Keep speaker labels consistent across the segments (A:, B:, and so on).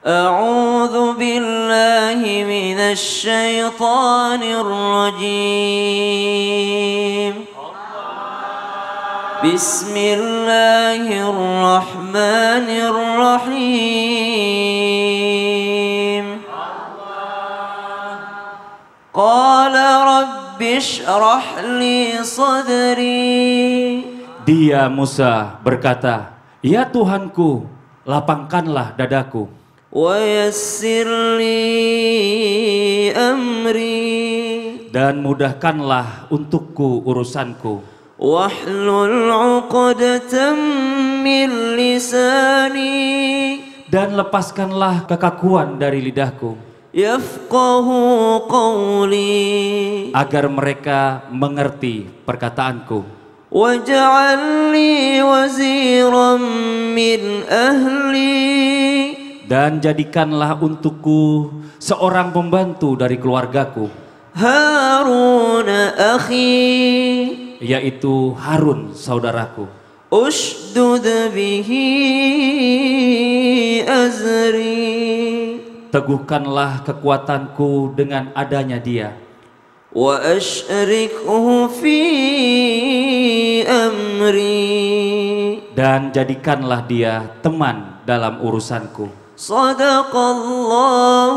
A: أعوذ بالله من الشيطان الرجيم بسم الله الرحمن الرحيم قال رب اشرح لي صدري.
B: Dia Musa berkata, "Ya Tuhanku, lapangkanlah dadaku
A: ويسر لي أمري
B: dan mudahkanlah untukku urusanku.
A: واحلل عقدة من لساني
B: Dan lepaskanlah kekakuan dari lidahku
A: يفقه قولي
B: agar mereka mengerti perkataanku.
A: واجعل لي وزيرا من أهلي
B: Dan jadikanlah untukku seorang pembantu dari keluargaku,
A: هارون أخي
B: yaitu Harun saudaraku.
A: أشدد به أزري
B: Teguhkanlah kekuatanku dengan adanya dia.
A: وأشركه في أمري.
B: Dan jadikanlah dia teman dalam urusanku.
A: صدق الله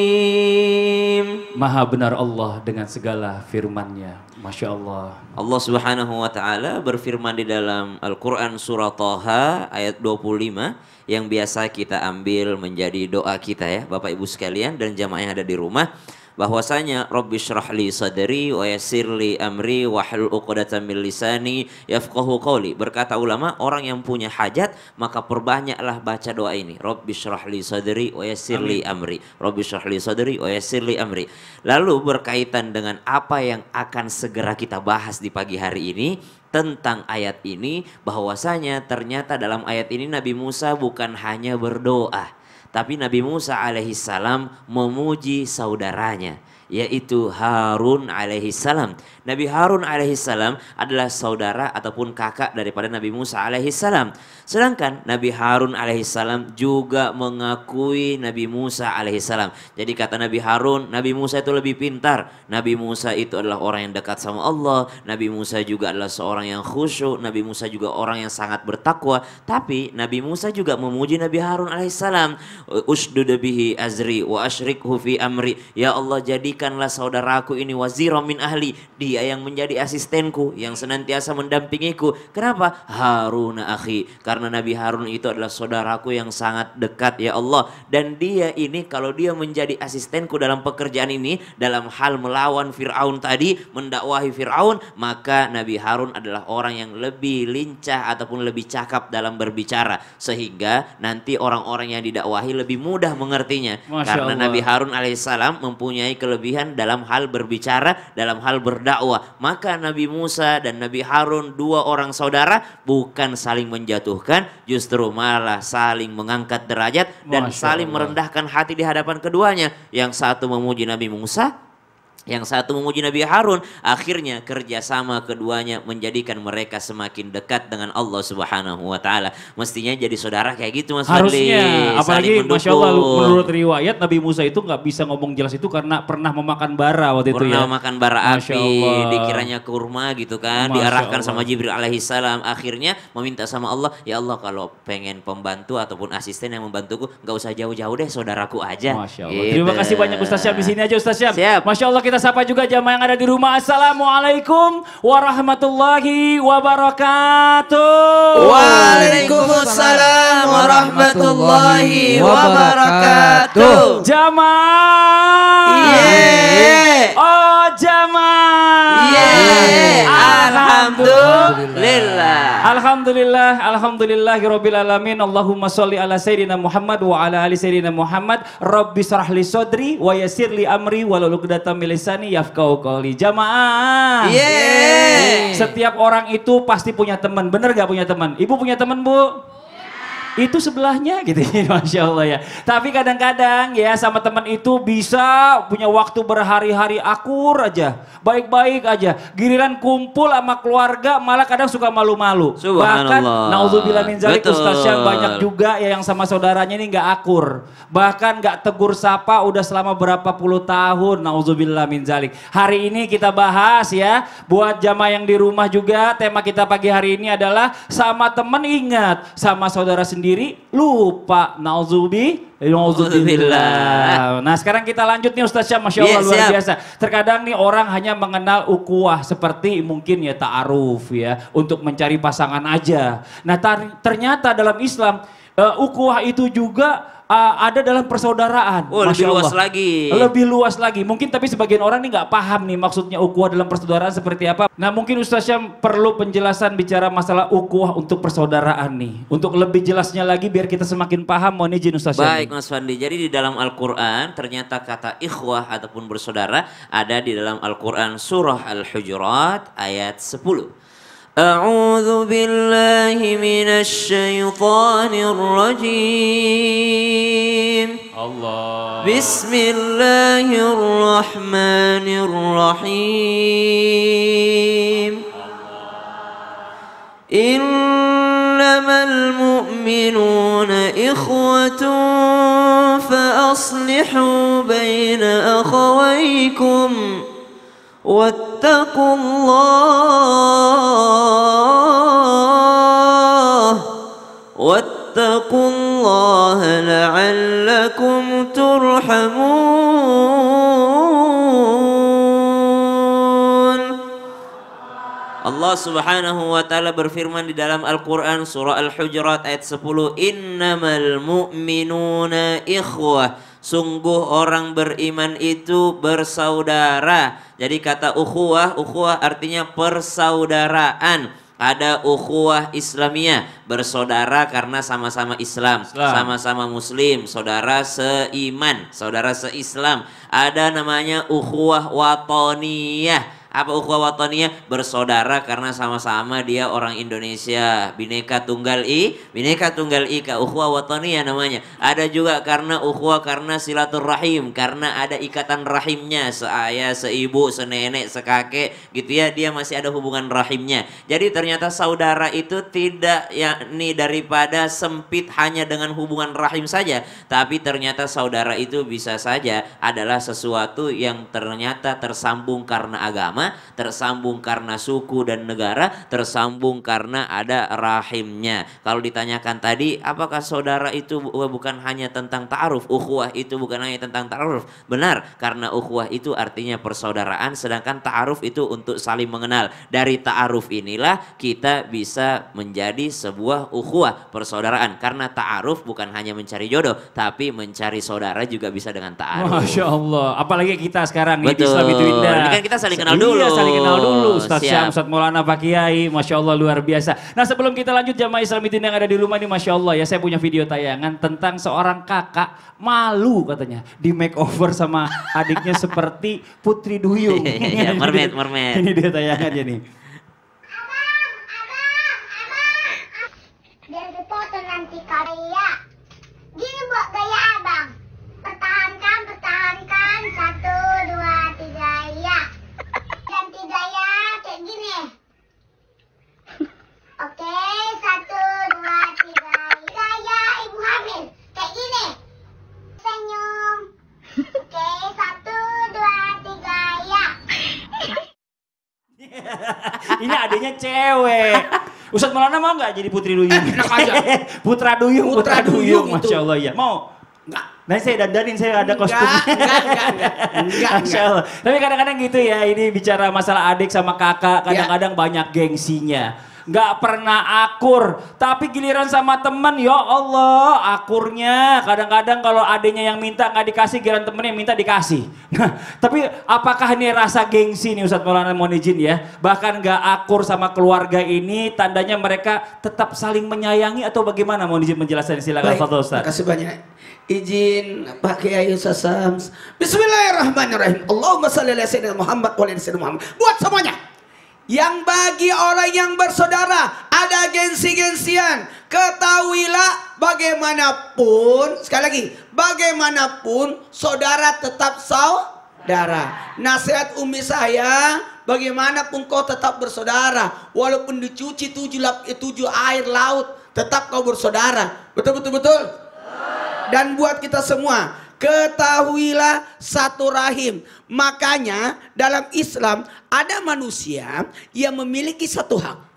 A: العظيم.
B: Maha benar Allah dengan segala firman-Nya. Masya Allah.
A: Allah Subhanahu wa taala berfirman di dalam Al-Qur'an surah Thaha ayat 25 yang biasa kita ambil menjadi doa kita ya Bapak Ibu sekalian dan jamaah yang ada di rumah, bahwasanya Rabbi syrah li sadri wa yassir li amri wahlul 'uqdatam min lisani yafqahu qawli. Berkata ulama, orang yang punya hajat maka perbanyaklah baca doa ini. Rabbi syrah li sadri wa yassir li amri. Rabbi syrah li sadri wa yassir li amri. Lalu berkaitan dengan apa yang akan segera kita bahas di pagi hari ini tentang ayat ini, bahwasanya ternyata dalam ayat ini Nabi Musa bukan hanya berdoa, tapi Nabi Musa alaihissalam memuji saudaranya, yaitu Harun alaihissalam. Nabi Harun alaihissalam adalah saudara ataupun kakak daripada Nabi Musa alaihissalam. Sedangkan Nabi Harun alaihissalam juga mengakui Nabi Musa alaihissalam. Jadi kata Nabi Harun, Nabi Musa itu lebih pintar. Nabi Musa itu adalah orang yang dekat sama Allah. Nabi Musa juga adalah seorang yang khusyuk. Nabi Musa juga orang yang sangat bertakwa. Tapi Nabi Musa juga memuji Nabi Harun alaihissalam. Ushdud bihi azri wa asyrikhu fi amri. Ya Allah, jadikanlah saudaraku ini waziran min ahli. Dia yang menjadi asistenku, yang senantiasa mendampingiku. Kenapa? Harun akhi. Karena Nabi Harun itu adalah saudaraku yang sangat dekat ya Allah. Dan dia ini kalau dia menjadi asistenku dalam pekerjaan ini, dalam hal melawan Fir'aun tadi, mendakwahi Fir'aun, maka Nabi Harun adalah orang yang lebih lincah ataupun lebih cakap dalam berbicara. Sehingga nanti orang-orang yang didakwahi lebih mudah mengertinya.
B: Masya
A: Karena
B: Allah.
A: Nabi Harun alaihissalam mempunyai kelebihan dalam hal berbicara, dalam hal berdakwah. Maka Nabi Musa dan Nabi Harun, dua orang saudara, bukan saling menjatuhkan, justru malah saling mengangkat derajat dan
B: Masya
A: saling
B: Allah.
A: merendahkan hati di hadapan keduanya. Yang satu memuji Nabi Musa, yang satu memuji Nabi Harun. Akhirnya kerjasama keduanya menjadikan mereka semakin dekat dengan Allah Subhanahu wa taala. Mestinya jadi saudara kayak gitu Mas Fadli.
B: Harusnya,
A: Saling
B: apalagi Masya Allah
A: mendukung.
B: menurut riwayat Nabi Musa itu nggak bisa ngomong jelas itu karena pernah memakan bara waktu itu
A: Pernah
B: ya.
A: makan bara
B: Masya
A: api,
B: Allah.
A: dikiranya kurma gitu kan,
B: Masya
A: diarahkan
B: Allah.
A: sama Jibril alaihissalam. Akhirnya meminta sama Allah, ya Allah kalau pengen pembantu ataupun asisten yang membantuku, nggak usah jauh-jauh deh, saudaraku aja.
B: Masya Allah.
A: Gitu.
B: Terima kasih banyak Ustaz Syam, di sini aja Ustaz Syam.
A: Siap.
B: Masya Allah, kita sapa juga jamaah yang ada di rumah. Assalamualaikum warahmatullahi wabarakatuh.
A: Waalaikumsalam warahmatullahi wabarakatuh.
B: Jamaah.
A: Yeay.
B: Oh jamaah.
A: Yeay. Alhamdulillah.
B: Alhamdulillah, alhamdulillahirabbil alamin. Allahumma sholli ala sayyidina Muhammad wa ala ali sayyidina Muhammad. Rabbi shrah li sadri wa yassir li amri wahlul 'uqdatam min lisani yafqahu qawli. Jamaah.
A: Yeay.
B: Setiap orang itu pasti punya teman. Bener gak punya teman? Ibu punya teman, Bu? itu sebelahnya gitu. Masya Allah ya. Tapi kadang-kadang ya sama teman itu bisa punya waktu berhari-hari akur aja. Baik-baik aja. Giliran kumpul sama keluarga malah kadang suka malu-malu. Bahkan naudzubillah min dzalik Ustaz Syam banyak juga ya yang sama saudaranya ini nggak akur. Bahkan nggak tegur sapa udah selama berapa puluh tahun. Naudzubillah min dzalik. Hari ini kita bahas ya. Buat jamaah yang di rumah juga tema kita pagi hari ini adalah sama teman ingat, sama saudara sendiri lupa. Nauzubillah. Nah sekarang kita lanjut nih Ustaz Syam, Masya Allah luar biasa. Terkadang nih orang hanya mengenal ukhuwah seperti mungkin ya ta'aruf ya. Untuk mencari pasangan aja. Nah ternyata dalam Islam ukhuwah itu juga ada dalam persaudaraan.
A: Oh, lebih luas lagi.
B: Lebih luas lagi. Mungkin tapi sebagian orang nih nggak paham nih maksudnya ukhuwah dalam persaudaraan seperti apa. Nah mungkin Ustaz Syam perlu penjelasan bicara masalah ukhuwah untuk persaudaraan nih. Untuk lebih jelasnya lagi biar kita semakin paham. Mohon izin Ustaz Syam.
A: Baik Mas Fandi. Jadi di dalam Al-Quran ternyata kata ikhwah ataupun bersaudara ada di dalam Al-Quran surah Al-Hujurat ayat 10. أعوذ بالله من الشيطان الرجيم بسم الله الرحمن الرحيم إنما المؤمنون إخوة فأصلحوا بين أخويكم واتقوا الله لعلكم ترحمون. Allah Subhanahu wa taala berfirman di dalam Al-Qur'an surah Al-Hujurat ayat 10, innamal mu'minuna ikhwah. Sungguh orang beriman itu bersaudara. Jadi kata ukhuwah, ukhuwah artinya persaudaraan. Ada ukhuwah Islamiyah, bersaudara karena sama-sama Islam, sama-sama Muslim, saudara seiman, saudara seislam. Ada namanya ukhuwah watoniyah. Apa ukhuwah watoniyah? Bersaudara karena sama-sama dia orang Indonesia, Bhinneka Tunggal Ika, ukhuwah watoniyah namanya. Ada juga karena ukhuwah karena silaturrahim, karena ada ikatan rahimnya, seayah, seibu, senenek, sekakek gitu ya, dia masih ada hubungan rahimnya. Jadi ternyata saudara itu tidak yakni daripada sempit hanya dengan hubungan rahim saja, tapi ternyata saudara itu bisa saja adalah sesuatu yang ternyata tersambung karena agama, tersambung karena suku dan negara, tersambung karena ada rahimnya. Kalau ditanyakan tadi, apakah saudara itu bukan hanya tentang ta'aruf? Ukhuwah itu bukan hanya tentang ta'aruf. Benar, karena ukhuwah itu artinya persaudaraan, sedangkan ta'aruf itu untuk saling mengenal. Dari ta'aruf inilah kita bisa menjadi sebuah ukhuwah persaudaraan. Karena ta'aruf bukan hanya mencari jodoh, tapi mencari saudara juga bisa dengan ta'aruf.
B: Masya Allah, apalagi kita sekarang nih di Islam itu indah.
A: Ini kan kita saling kenal dulu.
B: Iya, saling kenal dulu. Ustaz Syam, Ustaz Maulana, Pak Kiai, Masya Allah luar biasa. Nah sebelum kita lanjut jamaah Islam itu yang ada di rumah ini, Masya Allah ya, saya punya video tayangan tentang seorang kakak malu katanya di makeover sama adiknya seperti Putri Duyung.
A: Mermaid.
B: Ini dia tayangannya nih.
C: Biar dipoto nanti karya. Gini buat gaya abang. Pertahankan. 1, 2, 3 ya. Ganti gaya kayak gini. Oke, 1, 2, 3. Gaya ibu hamil kayak gini. Senyum. Oke, 1, 2, 3 ya.
B: Ini adanya cewek. Ustaz Maulana mau nggak jadi Putri Duyung?
D: Enak aja.
B: Putra Duyung. Masya Allah ya. Mau?
D: Enggak.
B: Nah saya dandanin, saya ada kostumnya.
D: Enggak.
B: Masya Allah. Tapi kadang-kadang gitu ya, ini bicara masalah adik sama kakak, kadang-kadang banyak gengsinya. Nggak pernah akur, tapi giliran sama temen, ya Allah akurnya. Kadang-kadang kalau adiknya yang minta nggak dikasih, giliran temennya yang minta dikasih. Nah, tapi apakah ini rasa gengsi nih Ustadz Maulana, mohon izin ya. Bahkan nggak akur sama keluarga ini, tandanya mereka tetap saling menyayangi atau bagaimana? Mohon izin menjelaskan, silakan Fadhil Ustadz.
D: Terima kasih banyak. Izin Pak Kiai Ustaz Syams. Bismillahirrahmanirrahim. Allahumma shalli ala sayyidina Muhammad wa ala sayyidina Muhammad. Buat semuanya. Yang bagi orang yang bersaudara ada gengsi-gengsian, ketahuilah bagaimana bagaimanapun, sekali lagi, bagaimanapun saudara tetap saudara. Nasihat umi saya, bagaimanapun kau tetap bersaudara, walaupun dicuci 7 air laut, tetap kau bersaudara. Betul betul betul. Dan buat kita semua, ketahuilah satu rahim. Makanya dalam Islam ada manusia yang memiliki satu hak.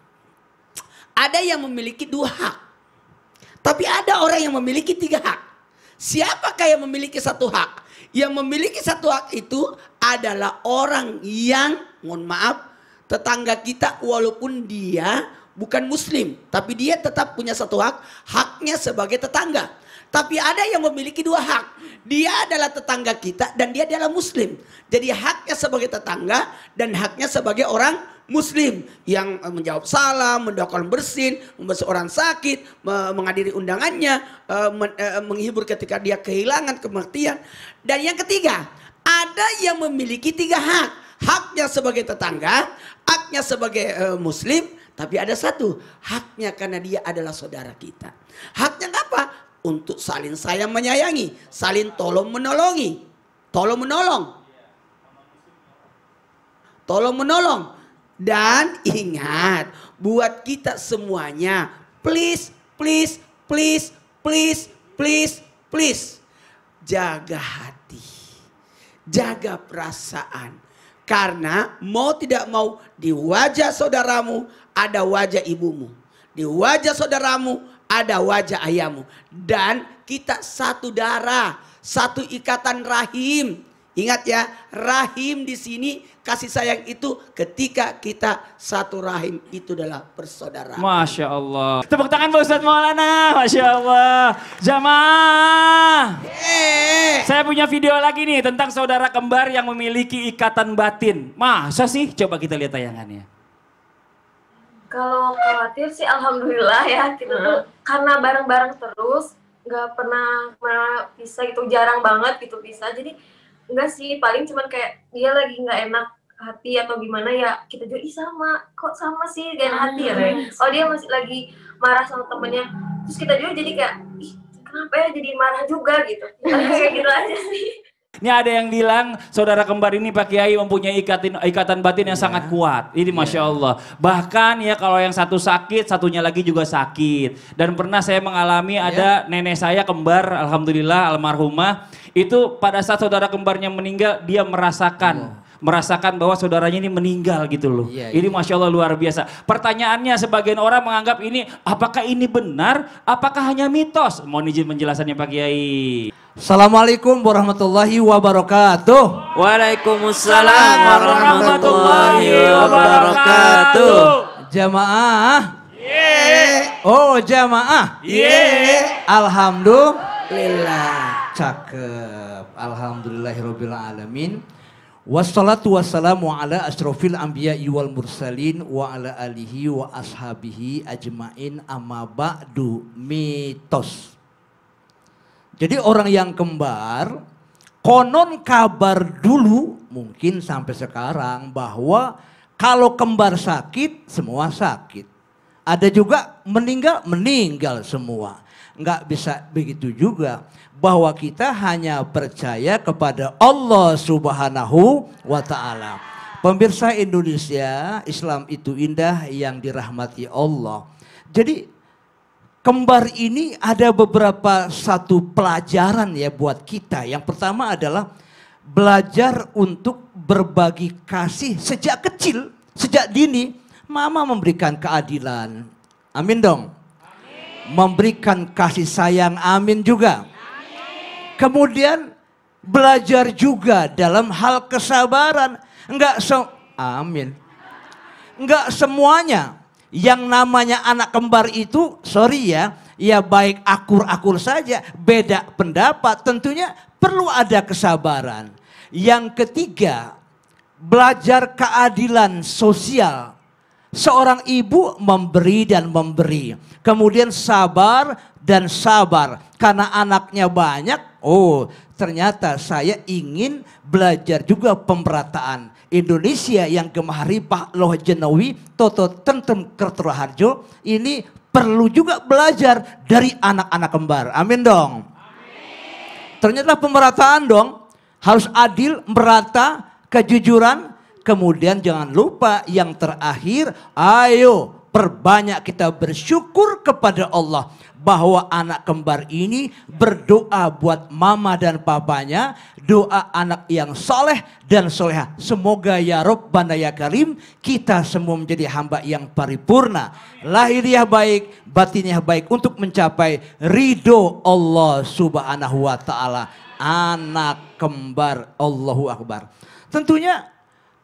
D: Ada yang memiliki 2 hak. Tapi ada orang yang memiliki 3 hak. Siapakah yang memiliki satu hak? Yang memiliki satu hak itu adalah orang yang, mohon maaf, tetangga kita walaupun dia bukan muslim. Tapi dia tetap punya satu hak, haknya sebagai tetangga. Tapi ada yang memiliki 2 hak. Dia adalah tetangga kita dan dia adalah muslim. Jadi haknya sebagai tetangga dan haknya sebagai orang muslim. Yang menjawab salam, mendoakan bersin, membasuh orang sakit, menghadiri undangannya, menghibur ketika dia kehilangan kematian. Dan yang ketiga, ada yang memiliki 3 hak. Haknya sebagai tetangga, haknya sebagai muslim. Tapi ada satu, haknya karena dia adalah saudara kita. Haknya apa? Untuk saling sayang menyayangi, saling tolong menolongi, tolong menolong. Dan ingat, buat kita semuanya, please, jaga hati, jaga perasaan. Karena mau tidak mau di wajah saudaramu ada wajah ibumu, di wajah saudaramu ada wajah ayahmu. Dan kita satu darah, satu ikatan rahim. Ingat ya, rahim di sini kasih sayang itu ketika kita satu rahim, itu adalah persaudaraan.
B: Masya Allah. Tepuk tangan Pak Ustadz Maulana. Masya Allah. Jamaah. Saya punya video lagi nih tentang saudara kembar yang memiliki ikatan batin. Masa sih? Coba kita lihat tayangannya.
E: Kalau khawatir sih alhamdulillah ya, kita tuh karena bareng-bareng terus, nggak pernah pisah gitu, jarang banget gitu pisah. Jadi enggak sih, paling cuman kayak dia lagi nggak enak hati atau gimana ya, kita juga ih sama, kok sama sih gak enak hati ya. Kalau dia masih lagi marah sama temennya, terus kita juga jadi kayak, ih kenapa ya jadi marah juga gitu. Kayak gitu aja sih.
B: Ini ada yang bilang saudara kembar ini Pak Kiai mempunyai ikatan batin yang sangat kuat. Ini Masya Allah. Bahkan ya kalau yang satu sakit, satunya lagi juga sakit. Dan pernah saya mengalami ada nenek saya kembar, alhamdulillah almarhumah. Itu pada saat saudara kembarnya meninggal, dia merasakan bahwa saudaranya ini meninggal gitu loh. Ini Masya Allah luar biasa. Pertanyaannya sebagian orang menganggap ini, apakah ini benar? Apakah hanya mitos? Mohon izin penjelasannya Pak Kiai.
F: Assalamualaikum warahmatullahi wabarakatuh.
A: Waalaikumsalam warahmatullahi wabarakatuh.
F: Jamaah. Oh jamaah. Alhamdulillah. Cakep. Alhamdulillahirabbil alamin. Wassalatu wassalamu ala asrofil anbiya'i wal mursalin wa ala alihi wa ashabihi ajmain amma ba'du. Mitos. Jadi orang yang kembar, konon kabar dulu mungkin sampai sekarang bahwa kalau kembar sakit, semua sakit. Ada juga meninggal semua. Enggak bisa begitu juga, bahwa kita hanya percaya kepada Allah Subhanahu wa Ta'ala. Pemirsa Indonesia, Islam itu indah yang dirahmati Allah. Jadi kembar ini ada beberapa satu pelajaran ya buat kita. Yang pertama adalah belajar untuk berbagi kasih sejak kecil, sejak dini. Mama memberikan keadilan. Amin dong. Amin. Memberikan kasih sayang, amin juga. Amin. Kemudian belajar juga dalam hal kesabaran. Amin. Enggak semuanya. Yang namanya anak kembar itu, sorry ya baik akur-akur saja, beda pendapat, tentunya perlu ada kesabaran. Yang ketiga, belajar keadilan sosial. Seorang ibu memberi dan memberi, kemudian sabar dan sabar. Karena anaknya banyak, oh ternyata saya ingin belajar juga pemerataan. Indonesia yang gemahari Pak Loh Jenawi, Toto Tentrem Kerturaharjo ini perlu juga belajar dari anak-anak kembar. Amin dong. Ternyata pemerataan dong, harus adil, merata, kejujuran. Kemudian jangan lupa yang terakhir, ayo perbanyak kita bersyukur kepada Allah. Bahwa anak kembar ini berdoa buat mama dan papanya. Doa anak yang soleh dan soleha. Semoga ya Rabbana ya Karim kita semua menjadi hamba yang paripurna. Lahiriah baik, batiniah baik untuk mencapai ridho Allah subhanahu wa ta'ala. Anak kembar, Allahu Akbar. Tentunya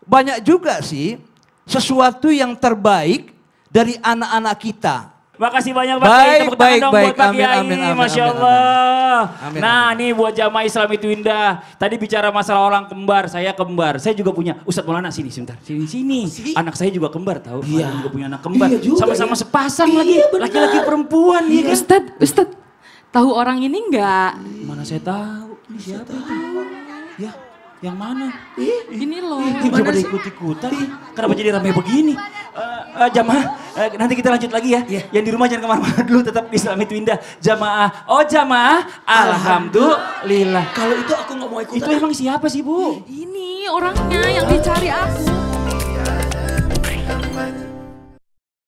F: banyak juga sih sesuatu yang terbaik dari anak-anak kita.
B: Makasih banyak Pak Kiai, tepuk tangan dong buat Pak Kiai, Masya Allah.
F: Amin,
B: Nah
F: amin.
B: nih buat jamaah Islam itu indah. Tadi bicara masalah orang kembar, saya kembar. Saya juga punya, Ustadz Maulana sini sebentar. Sini. Anak saya juga kembar tahu.
D: Iya.
B: Saya juga punya anak kembar.
D: Iya juga,
B: Sama-sama
D: ya.
B: sepasang
D: Iya,
B: lagi.
D: benar.
B: Laki-laki perempuan. Iya kan?
G: Ustadz, tahu orang ini nggak?
B: Mana saya tahu. Ini siapa itu? Ya, yang mana?
G: Ini loh.
B: Coba deh ikut-ikutan. Kenapa jadi ramai begini? Jamaah, nanti kita lanjut lagi ya. Yang di rumah jangan kemana-mana dulu, tetap di Islam itu indah. Jamaah, jamaah, alhamdulillah.
D: Kalau itu aku nggak mau ikutan.
B: Itu emang siapa sih Bu?
G: Ini orangnya yang dicari aku.